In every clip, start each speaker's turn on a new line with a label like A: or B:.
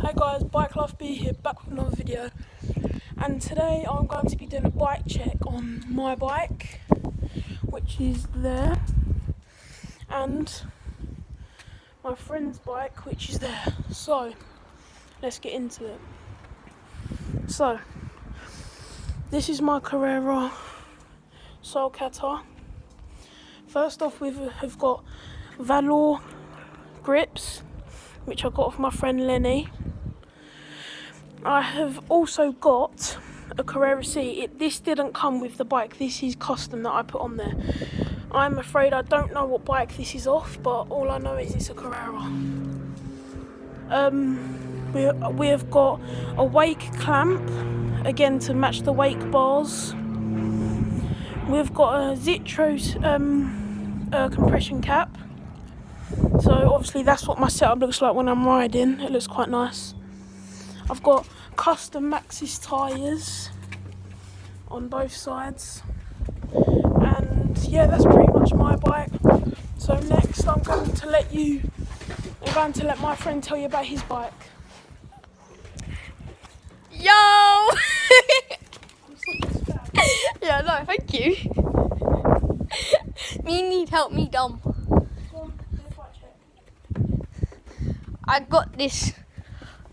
A: Hey guys, Bike Life B here, back with another video. And today I'm going to be doing a bike check on my bike, which is there, and my friend's bike, which is there. So, let's get into it. So, this is my Carrera Soulcator. First off, we've got Valor grips, which I got off my friend Lenny. I have also got a Carrera C. This didn't come with the bike, this is custom that I put on there. I'm afraid I don't know what bike this is off, but all I know is it's a Carrera. We have got a wake clamp, again to match the wake bars. We've got a Zitro compression cap. So obviously that's what my setup looks like when I'm riding. It looks quite nice. I've got custom Maxxis tyres on both sides. And yeah, that's pretty much my bike. So next I'm going to let my friend tell you about his bike.
B: Yo! Yeah, no, thank you. Me need help, me dumb. I got this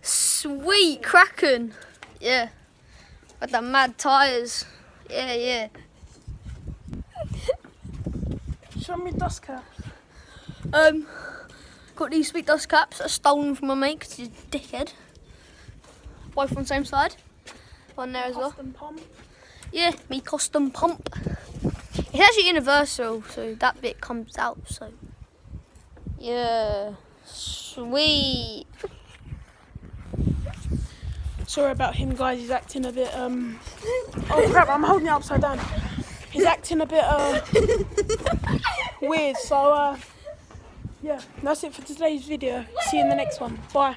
B: sweet Kraken. Yeah. Got the mad tyres. Yeah.
A: Show me dust caps.
B: Got these sweet dust caps that are stolen from my mate because he's a dickhead. Both on the same side. On there as well.
A: Custom pump.
B: Yeah, me custom pump. It's actually universal, so that bit comes out, so. Yeah. Sweet.
A: Sorry about him, guys. He's acting a bit oh crap, I'm holding it upside down. He's acting a bit weird. So yeah, that's it for today's video. See you in the next one. Bye.